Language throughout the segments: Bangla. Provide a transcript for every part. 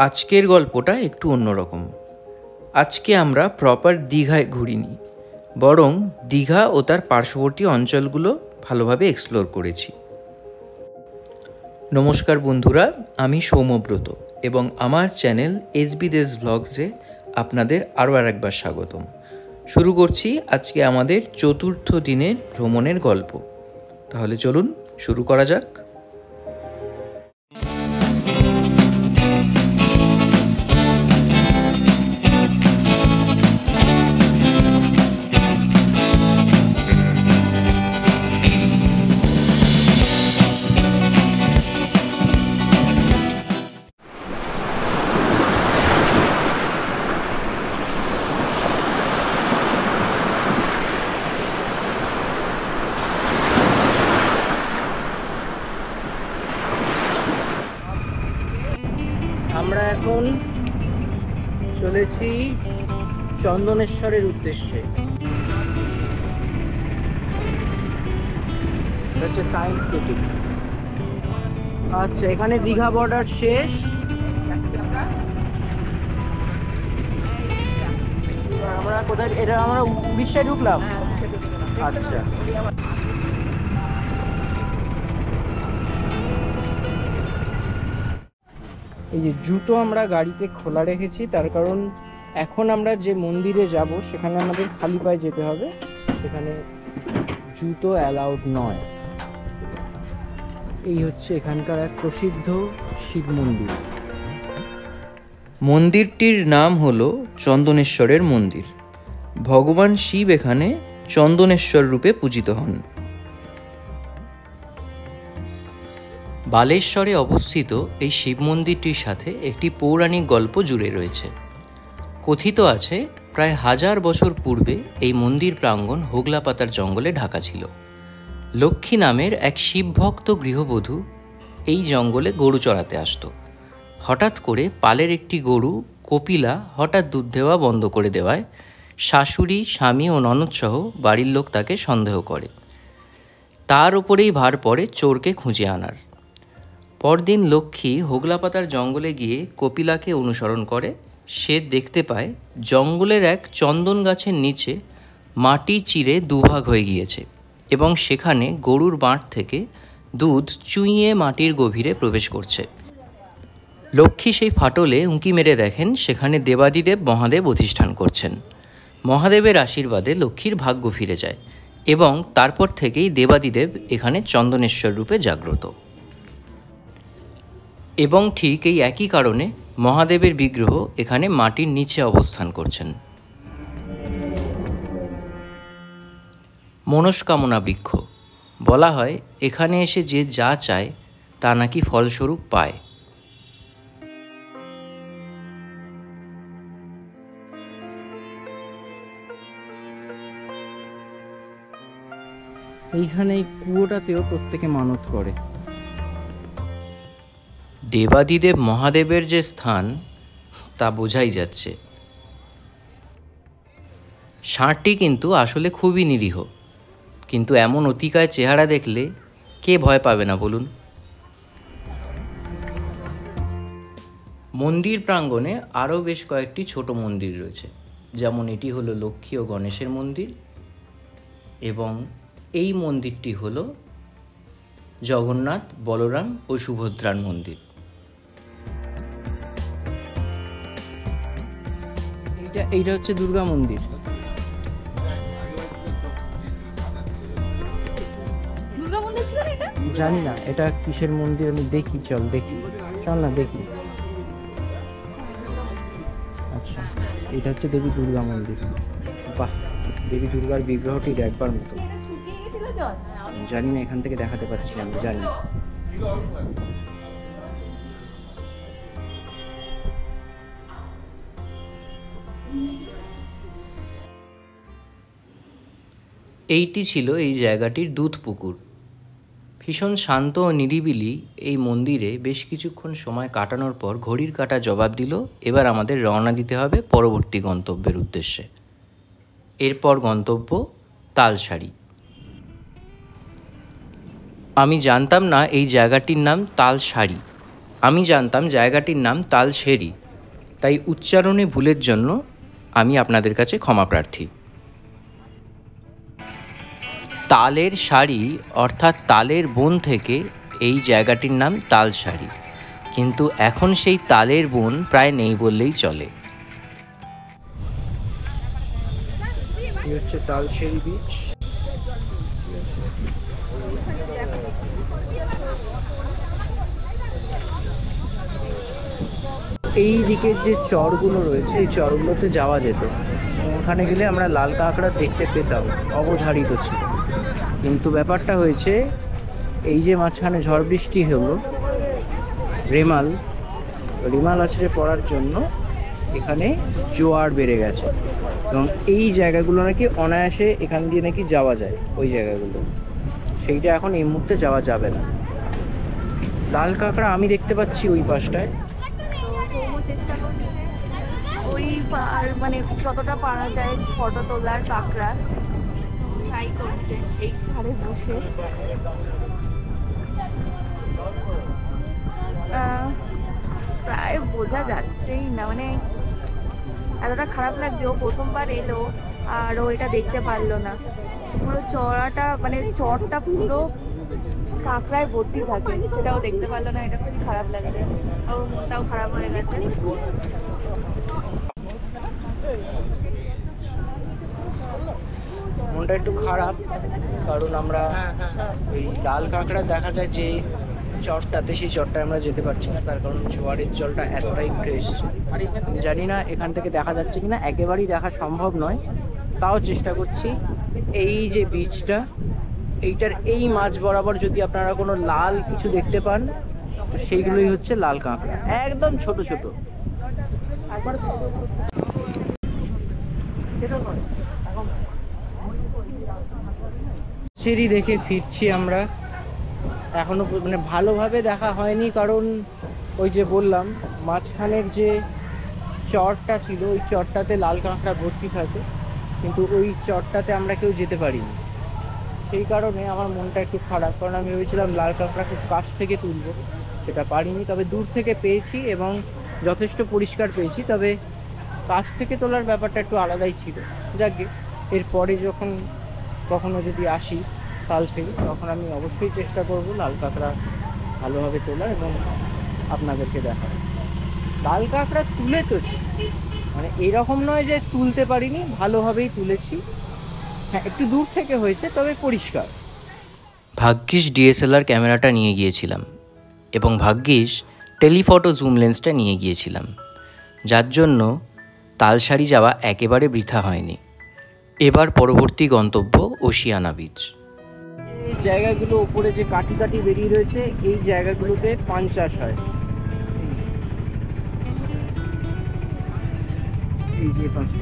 আজকের গল্পটা একটু অন্যরকম। আজকে আমরা প্রপার দীঘায় ঘুরিনি, বরং দীঘা ও তার পার্শ্ববর্তী অঞ্চলগুলো ভালোভাবে এক্সপ্লোর করেছি। নমস্কার বন্ধুরা, আমি সৌম্যব্রত এবং আমার চ্যানেল এসবি দেশ ভ্লগসে আপনাদের আরও একবার স্বাগতম। শুরু করছি আজকে আমাদের চতুর্থ দিনের ভ্রমণের গল্প। তাহলে চলুন শুরু করা যাক। আমরা এখন চলেছি চন্দনেশ্বরের উদ্দেশ্যে। হচ্ছে সায়েন্স সিটি। আচ্ছা, এখানে দীঘা বর্ডার শেষ। আমরা কোথায়, এটা আমরা উড়িষ্যায় ঢুকলাম। আচ্ছা, এই যে জুতো আমরা গাড়িতে খোলা রেখেছি, তার কারণ এখন আমরা যে মন্দিরে যাব সেখানে আমাদের খালি পায়ে যেতে হবে, সেখানে জুতো অ্যালাউড নয়। এই হচ্ছে এখানকার এক প্রসিদ্ধ শিব মন্দির। মন্দিরটির নাম হলো চন্দনেশ্বরের মন্দির। ভগবান শিব এখানে চন্দনেশ্বর রূপে পূজিত হন। বালেশ্বরে অবস্থিত এই শিব মন্দিরটির সাথে একটি পৌরাণিক গল্প জুড়ে রয়েছে। কথিত আছে, প্রায় 1000 বছর পূর্বে এই মন্দির প্রাঙ্গণ হোগলা পাতার জঙ্গলে ঢাকা ছিল। লক্ষ্মী নামের এক শিবভক্ত গৃহবধূ এই জঙ্গলে গরু চড়াতে আসত। হঠাৎ করে পালের একটি গরু কপিলা হঠাৎ দুধ দেওয়া বন্ধ করে দেওয়ায় শাশুড়ি, স্বামী ও ননদসহ বাড়ির লোক তাকে সন্দেহ করে। তার ওপরেই ভার পড়ে চোরকে খুঁজে আনার। পরদিন লক্ষ্মী হোগলাপাতার জঙ্গলে গিয়ে কপিলাকে অনুসরণ করে। সে দেখতে পায় জঙ্গলের এক চন্দন গাছের নিচে মাটি চিরে দুভাগ হয়ে গিয়েছে এবং সেখানে গরুর বাঁট থেকে দুধ চুইয়ে মাটির গভীরে প্রবেশ করছে। লক্ষ্মী সেই ফাটলে উঁকি মেরে দেখেন সেখানে দেবাদিদেব মহাদেব অধিষ্ঠান করছেন। মহাদেবের আশীর্বাদে লক্ষ্মীর ভাগ্য ফিরে যায় এবং তারপর থেকেই দেবাদিদেব এখানে চন্দনেশ্বর রূপে জাগ্রত। এবং ঠিক এই একই কারণে মহাদেবের বিগ্রহ এখানে মাটির নিচে অবস্থান করছেন। মনস্কামনা বৃক্ষ বলা হয়, এখানে এসে যে যা চায় তা নাকি ফলস্বরূপ পায়। এইখানে এই কুয়োটাতেও প্রত্যেকে মানত করে। দেবাদিদেব মহাদেবের যে স্থান তা বোঝাই যাচ্ছে। ষাঁড়টি কিন্তু আসলে খুবই নিরীহ, কিন্তু এমন অতিকায় চেহারা দেখলে কে ভয় পাবে না বলুন। মন্দির প্রাঙ্গণে আরও বেশ কয়েকটি ছোট মন্দির রয়েছে, যেমন এটি হলো লক্ষ্মী ও গণেশের মন্দির এবং এই মন্দিরটি হলো জগন্নাথ, বলরাম ও সুভদ্রার মন্দির। এইটা হচ্ছে দুর্গা মন্দির। জানি না এটা কিসের মন্দির, আমি দেখি, চল না দেখি। আচ্ছা, এটা হচ্ছে দেবী দুর্গা মন্দির। বাহ, দেবী দুর্গার বিগ্রহটি দেখবার মতো। জানি না, এখান থেকে দেখাতে পারছি আমি, জানি না। এইটি ছিল এই জায়গাটির দুধ পুকুর। ভীষণ শান্ত ও নিরিবিলি এই মন্দিরে বেশ কিছুক্ষণ সময় কাটানোর পর ঘড়ির কাঁটা জবাব দিল, এবার আমাদের রওনা দিতে হবে পরবর্তী গন্তব্যের উদ্দেশ্যে। এরপর গন্তব্য তালসারি। আমি জানতাম না এই জায়গাটির নাম তালসারি। আমি জানতাম জায়গাটির নাম তালশেরি, তাই উচ্চারণে ভুলের জন্য আমি আপনাদের কাছে ক্ষমা প্রার্থী। তালের শাড়ি অর্থাৎ তালের বন থেকে এই জায়গাটির নাম তালসারি, কিন্তু এখন সেই তালের বন প্রায় নেই বললেই চলে। এই হচ্ছে তালশেরি বিচ। এই দিকের যে চরগুলো রয়েছে এই চরগুলোতে যাওয়া যেত, ওখানে গেলে আমরা লাল কাঁকড়া দেখতে পেতাম, অবধারিত ছিল। কিন্তু ব্যাপারটা হয়েছে এই যে মাঝখানে ঝড় বৃষ্টি হলো, রেমাল আছড়ে পড়ার জন্য এখানে জোয়ার বেড়ে গেছে, এবং এই জায়গাগুলো নাকি অনায়াসে এখান দিয়ে নাকি যাওয়া যায়, ওই জায়গাগুলো, সেইটা এখন এই মুহূর্তে যাওয়া যাবে না। লাল কাঁকড়া আমি দেখতে পাচ্ছি ওই পাশটায়। চেষ্টা করছে ওই মানে যতটা পারা যায় ফটো তোলার, কাঁকড়া ট্রাই করছে এই ঘরে বসে। প্রায় বোঝা যাচ্ছেই না, মানে এতটা খারাপ লাগছে। ও প্রথমবার এলো আর ও এটা দেখতে পারলো না। পুরো চড়াটা মানে চরটা পুরো কাঁকড়ায় ভর্তি থাকে, সেটাও দেখতে পারলো না। এটা খুবই খারাপ লাগছে, ওর মনটাও খারাপ হয়ে গেছে। মনটা একটু খারাপ, কারণ আমরা এই লাল কাঁকড়া দেখা যায় যে চরটাতে, সেই চরটায় আমরা যেতে পারছি না, তার কারণ জোয়ারের জলটা এতটাই ফ্রেশ। জানি না এখান থেকে দেখা যাচ্ছে কিনা, একেবারেই দেখা সম্ভব নয়, তাও চেষ্টা করছি। এই যে বীজটা, এইটার এই মাঝ বরাবর যদি আপনারা কোনো লাল কিছু দেখতে পান, তো সেইগুলোই হচ্ছে লাল কাঁকড়া, একদম ছোট ছোট। সিঁড়ি দেখে ফিরছি আমরা, এখনো মানে ভালোভাবে দেখা হয়নি, কারণ ওই যে বললাম মাঝখানের যে চরটা ছিল ওই চরটাতে লাল কাঁকড়া ভর্তি থাকে, কিন্তু ওই চরটাতে আমরা কেউ যেতে পারিনি। সেই কারণে আমার মনটা একটু খারাপ, কারণ আমি ভেবেছিলাম লাল কাঁকড়া খুব কাছ থেকে তুলবো, সেটা পারিনি। তবে দূর থেকে পেয়েছি এবং যথেষ্ট পরিষ্কার পেয়েছি, তবে কাছ থেকে তোলার ব্যাপারটা একটু আলাদাই ছিল। যাকে এরপরে যখন কখনো যদি আসি তালশেরি, তখন আমি অবশ্যই চেষ্টা করব লাল কাঁকড়া ভালোভাবে তোলার এবং আপনাদেরকে দেখার। লাল কাঁকড়া তুলে তো মানে এরকম নয় যে তুলতে পারিনি, ভালোভাবেই তুলেছি। হ্যাঁ, একটু দূর থেকে হয়েছে, তবে পরিষ্কার। ভাগ্যিস ডিএসএলআর ক্যামেরাটা নিয়ে গিয়েছিলাম এবং ভাগ্যিস টেলিফটো জুম লেন্সটা নিয়ে গিয়েছিলাম, যার জন্য তালসারি যাওয়া একেবারে বৃথা হয়নি। এবার পরবর্তী গন্তব্য ওশিয়ানা বিচ। এই জায়গাগুলো উপরে যে কাটি কাটি বেরিয়ে রয়েছে, এই জায়গাগুলোতে পান চাষ হয়। এই যে পাশে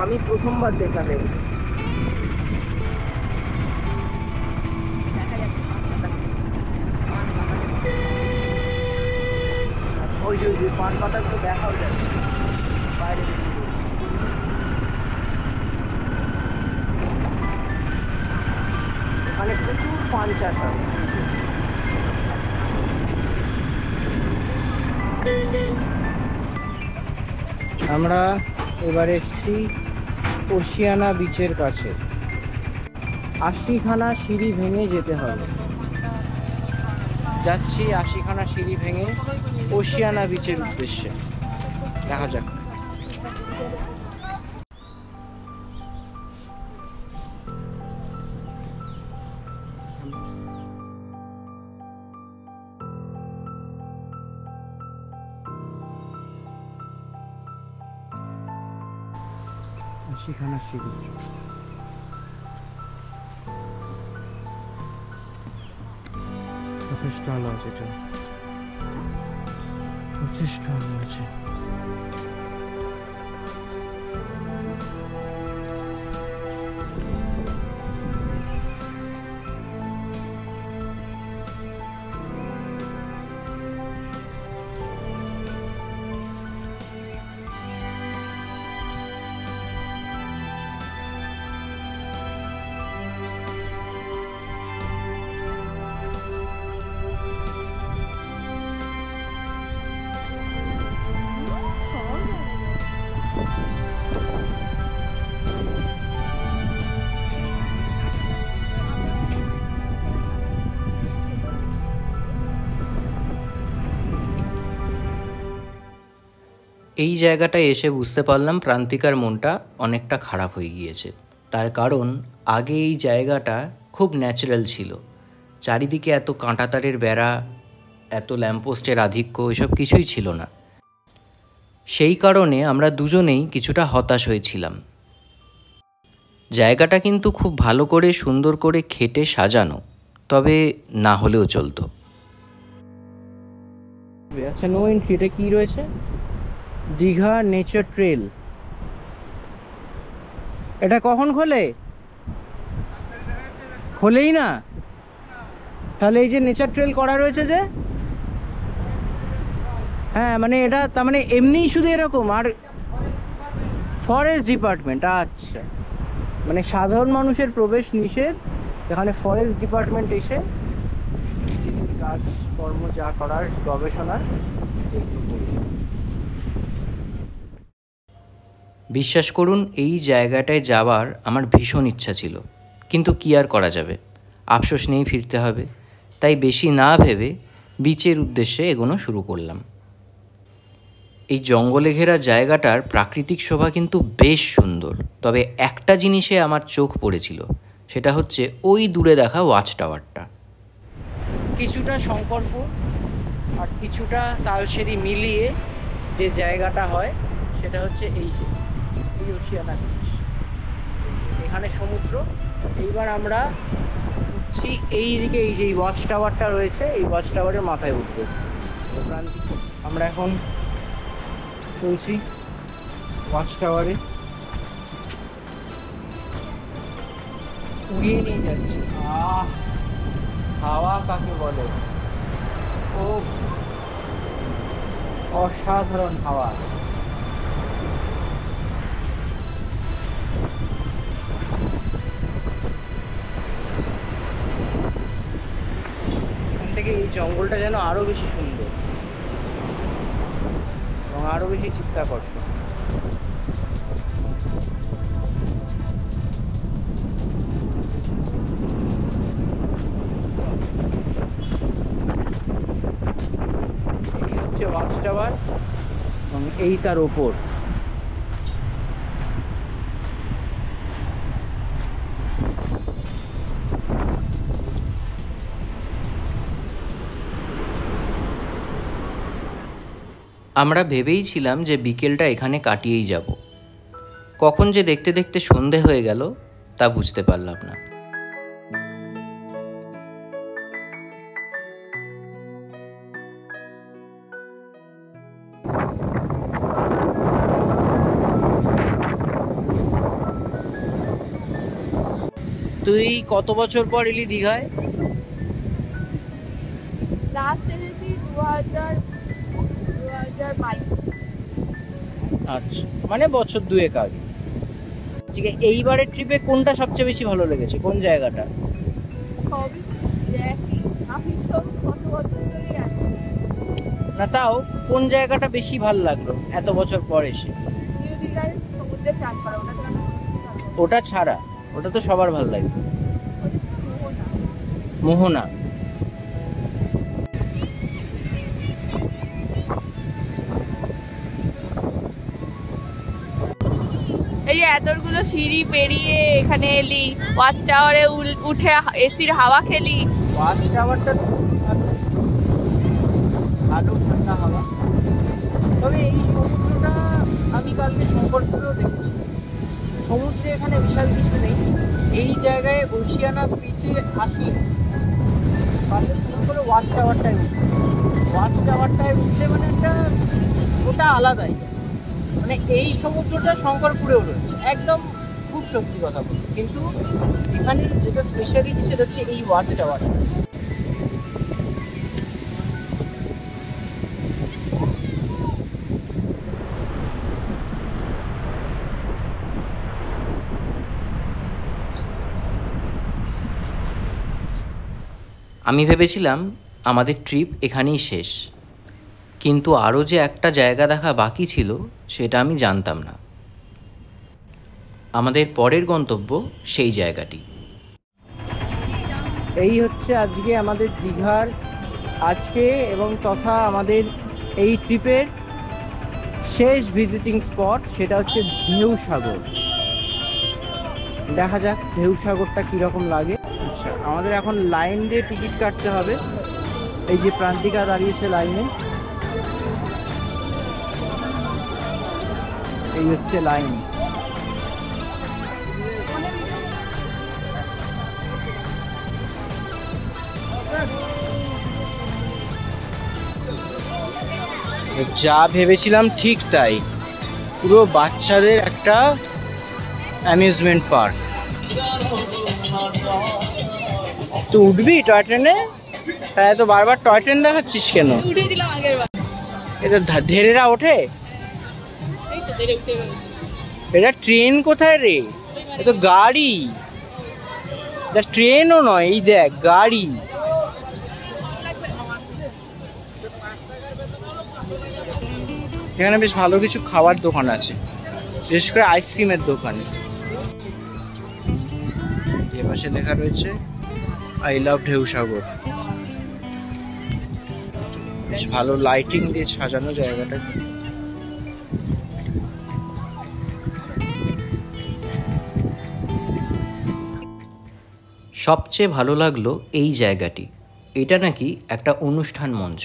আমি প্রথমবার দেখালে ওই যে পান পাতাগুলো দেখাও যায় বাইরে। এখানে প্রচুর পান চাষ হয়। আমরা এবার এসেছি ওশিয়ানা বিচের কাছে। 80খানা সিঁড়ি ভেঙে যেতে হবে। যাচ্ছি 80খানা সিঁড়ি ভেঙে ওশিয়ানা বিচের উদ্দেশ্যে। দেখা যাক। সেখানে সিঁড়ি যথেষ্ট আলো আছে, এটা যথেষ্ট আলো আছে। এই জায়গাটায় এসে বুঝতে পারলাম প্রান্তিকার মনটা অনেকটা খারাপ হয়ে গিয়েছে। তার কারণ আগে এই জায়গাটা খুব ন্যাচারাল ছিল, চারিদিকে এত কাঁটাতারের বেড়া, এত ল্যাম্পপোস্টের আধিক্য, এসব কিছুই ছিল না। সেই কারণে আমরা দুজনেই কিছুটা হতাশ হয়েছিলাম। জায়গাটা কিন্তু খুব ভালো করে সুন্দর করে খেটে সাজানো, তবে না হলেও চলতো। আচ্ছা, নো এন্ট্রি, এটা কি রয়েছে? Digha nature trail. এটা কখন খোলে? খোলেই না? তাহলে এই যে নেচার ট্রেল করা রয়েছে যে, হ্যাঁ মানে এটা তার মানে এমনিই শুধু এরকম? আর ফরেস্ট ডিপার্টমেন্ট, আচ্ছা, মানে সাধারণ মানুষের প্রবেশ নিষেধ, এখানে ফরেস্ট ডিপার্টমেন্ট এসে কাজকর্ম যা করার, গবেষণার। বিশ্বাস করুন, এই জায়গাটায় যাওয়ার আমার ভীষণ ইচ্ছা ছিল, কিন্তু কি আর করা যাবে, আফসোস নেই, ফিরতে হবে। তাই বেশি না ভেবে বিচের উদ্দেশ্যে এগোনো শুরু করলাম। এই জঙ্গলে ঘেরা জায়গাটার প্রাকৃতিক শোভা কিন্তু বেশ সুন্দর, তবে একটা জিনিসে আমার চোখ পড়েছিল, সেটা হচ্ছে ওই দূরে দেখা ওয়াচ টাওয়ারটা। কিছুটা শঙ্করপুর আর কিছুটা তালসেরি মিলিয়ে যে জায়গাটা হয় সেটা হচ্ছে এই যে ওশিয়ানা বিচ, এখানে সমুদ্র। এইবার আমরা উঠছি এই দিকে, এই যে ওয়াচ টাওয়ারটা রয়েছে, এই ওয়াচ টাওয়ারের মাথায় উঠবো। আমরা এখন চলছি ওয়াচ টাওয়ারে, উড়িয়ে নিয়ে যাচ্ছি। হাওয়া কাকে বলে, ও অসাধারণ হাওয়া। এখান থেকে এই জঙ্গলটা যেন আরো বেশি সুন্দর এবং আরো বেশি চিত্তাকর্ষক। এই হচ্ছে ওয়াচ টাওয়ার এবং এই তার ওপর। আমরা ভেবেই ছিলাম যে বিকেলটা এখানে কাটিয়েই যাব, কখন যে দেখতে দেখতে সন্ধে হয়ে গেল তা বুঝতে পারলাম না। তুই কত বছর পর এলি দীঘায়? লাস্ট এসেছি 2022। আচ্ছা, মানে বছর দুয়েক আগে। এইবারের ট্রিপে কোনটা সবচেয়ে বেশি ভালো লেগেছে, কোন জায়গাটা? সবই একই, আমি তো কত বছর ধরে আছি। না তাও কোন জায়গাটা বেশি ভালো লাগলো এত বছর পর এসে? নিউ দীঘায় সমুদ্রে চান করা, ওটা ছাড়া ওটা তো সবার ভালো লাগে। মোহনা। এই যে এতগুলো সিঁড়ি পেরিয়ে এখানে এলি, ওয়াচ টাওয়ারে উঠে এসির হাওয়া খেলি। ওয়াচ টাওয়ারটা ভালো, ঠান্ডা হাওয়া। তবে এই সমুদ্রটা আমি কালকে শঙ্করপুরেও দেখেছি। সমুদ্রে এখানে বিশাল কিছু নেই, এই জায়গায় ওশিয়ানা বিচে আসি, পাশে শুরু করে ওয়াচ টাওয়ারটায় উঠি। ওয়াচ টাওয়ারটায় উঠলে মানে একটা ওটা আলাদাই, মানে এই সমুদ্রটা শঙ্করপুরেও রয়েছে একদম, খুব সত্যি কথা বলি। কিন্তু এখানে যেটা স্পেশালিটি সেটা হচ্ছে এই ওয়াচ টাওয়ারটা। আমি ভেবেছিলাম আমাদের ট্রিপ এখানেই শেষ, কিন্তু আরও যে একটা জায়গা দেখা বাকি ছিল সেটা আমি জানতাম না। আমাদের পরের গন্তব্য সেই জায়গাটি। এই হচ্ছে আজকে আমাদের দীঘার এবং তথা আমাদের এই ট্রিপের শেষ ভিজিটিং স্পট সেটা হচ্ছে ঢেউ সাগর। দেখা যাক ঢেউ সাগরটা কীরকম লাগে। আচ্ছা, আমাদের এখন লাইন দিয়ে টিকিট কাটতে হবে। এই যে প্রান্তিকা দাঁড়িয়েছে লাইনে, এই হচ্ছে লাইন। যা ভেবেছিলাম ঠিক তাই, পুরো বাচ্চাদের একটা অ্যামিউজমেন্ট পার্ক। তো উঠবি টয় ট্রেনে? তাই তো বারবার টয় ট্রেন দেখাচ্ছিস কেন? এটা ধেরেরা ওঠে? এটা ট্রেন কোথায় রে? এ তো গাড়ি, ট্রেনও নয়, এই দেখ গাড়ি। এখানে বেশ ভালো কিছু খাবার দোকান আছে, বিশেষ করে আইসক্রিমের দোকান। যে পাশে লেখা রয়েছে আই লাভ ঢেউ সাগর। বেশ ভালো লাইটিং দিয়ে সাজানো জায়গাটা। সবচেয়ে ভালো লাগলো এই জায়গাটি। এটা নাকি একটা অনুষ্ঠান মঞ্চ,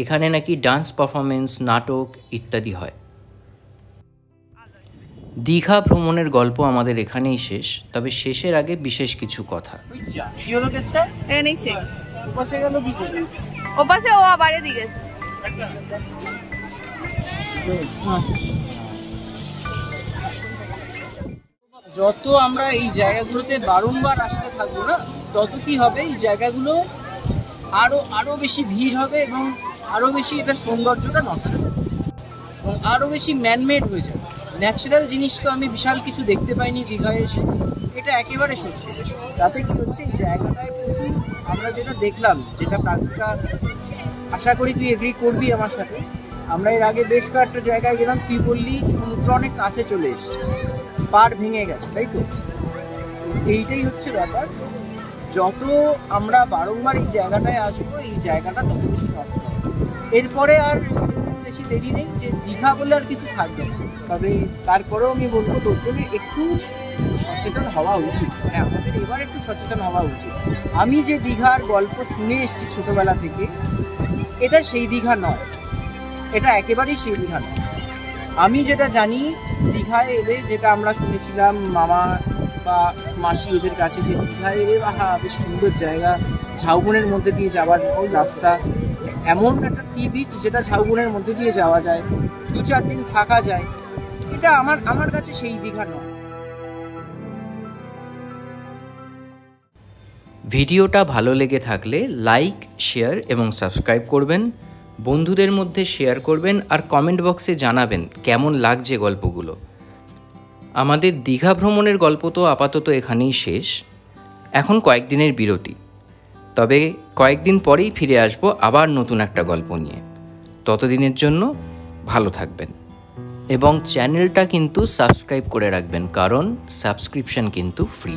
এখানে নাকি ডান্স পারফরমেন্স, নাটক ইত্যাদি হয়। দীঘা ভ্রমণের গল্প আমাদের এখানেই শেষ, তবে শেষের আগে বিশেষ কিছু কথা। যত আমরা এই জায়গাগুলোতে বারংবার আসতে থাকবো না, তত কি হবে, এই জায়গাগুলো আরো বেশি ভিড় হবে এবং আরো বেশি এটা সৌন্দর্যটা নষ্ট হবে এবং আরো বেশি ম্যানমেড হয়ে যাবে। ন্যাচারাল জিনিস তো আমি বিশাল কিছু দেখতে পাইনি দীঘায় এসে, এটা একেবারে সত্যি। তাতে কি হচ্ছে, এই জায়গাটায় প্রচুর আমরা যেটা দেখলাম, যেটা প্রান্তিকা আশা করি তুই এগ্রি করবি আমার সাথে, আমরা এর আগে বেশ কয়েকটা জায়গায় গেলাম, তুই বললি সমুদ্র অনেক কাছে চলে এসছে, পাড় ভেঙে গেছে, তাই তো? এইটাই হচ্ছে ব্যাপার। যত আমরা বারংবার এই জায়গাটায় আসবো, এই জায়গাটা তত বেশি নষ্ট হবে। এরপরে আর বেশি দেরি নেই যে দীঘা বলে আর কিছু থাকবে না। তবে তারপরেও আমি বলবো তোর জন্য একটু সচেতন হওয়া উচিত, মানে আমাদের এবার একটু সচেতন হওয়া উচিত। আমি যে দীঘার গল্প শুনে এসেছি ছোটবেলা থেকে, এটা সেই দীঘা নয়, এটা একেবারেই সেই দীঘা নয়। আমি যেটা জানি, দীঘায় এলে যেটা আমরা শুনেছিলাম মামা বা মাসি ওদের কাছে, যে দীঘায় এলে বাহা বেশ সুন্দর জায়গা, ঝাউবনের মধ্যে দিয়ে যাওয়ার রাস্তা, এমন একটা সি বিচ যেটা ঝাউবনের মধ্যে দিয়ে যাওয়া যায়, 2-4 দিন থাকা যায়, এটা আমার কাছে সেই দীঘা নয়। ভিডিওটা ভালো লেগে থাকলে লাইক, শেয়ার এবং সাবস্ক্রাইব করবেন, বন্ধুদের মধ্যে শেয়ার করবেন আর কমেন্ট বক্সে জানাবেন কেমন লাগছে গল্পগুলো। আমাদের দীঘা ভ্রমণের গল্প তো আপাতত এখানেই শেষ, এখন কয়েকদিনের বিরতি, তবে কয়েকদিন পরেই ফিরে আসবো আবার নতুন একটা গল্প নিয়ে। ততদিনের জন্য ভালো থাকবেন এবং চ্যানেলটা কিন্তু সাবস্ক্রাইব করে রাখবেন, কারণ সাবস্ক্রিপশন কিন্তু ফ্রি।